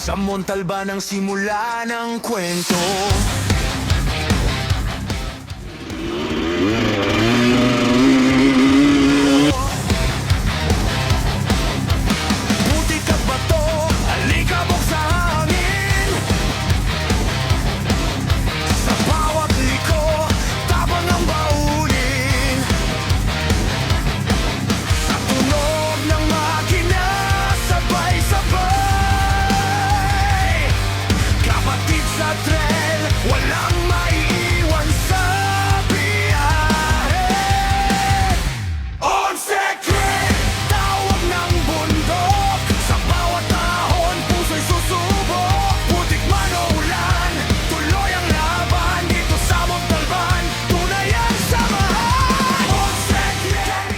Sa Montalban ang simula ng kwento. Buti ka ba to? Alikabok sa hangin. Sa bawat liko, tabang ang baunin. Sa tunog ng makina, sabay-sabay. Kapatid sa trail, walang maiiwan sa biyahe. On secret, tawag ng bundok. Sa bawat dahon, puso'y susubok. Putik man o ulan, tuloy ang laban. Dito sa Montalban, tunay ang samahan. On secret.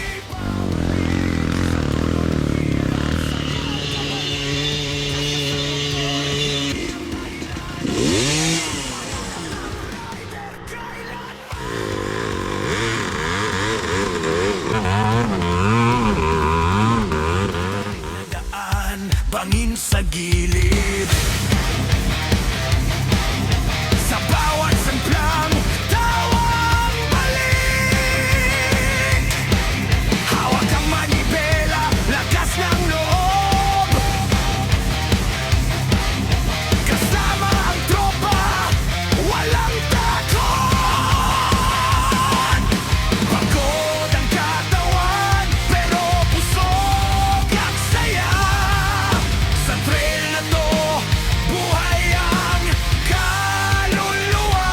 Daan, bangin sa gilid. Sa bawat samplang, tawang balik. Hawak ang manibela, lakas ng loob. Kasama ang tropa, walang takot. Pagod ang katawan, pero pusog ang saya. Sa trail na to, buhay ang kaluluwa.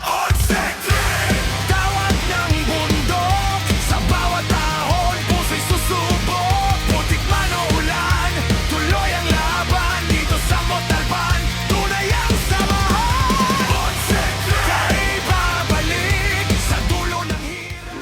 On secret, tawag ng bundok. Sa bawat dahon, puso'y susubok. Putik man o ulan, tuloy ang laban. Dito sa Montalban, tunay ang samahan. On secret, tayo'y babalik sa dulo ng hirap.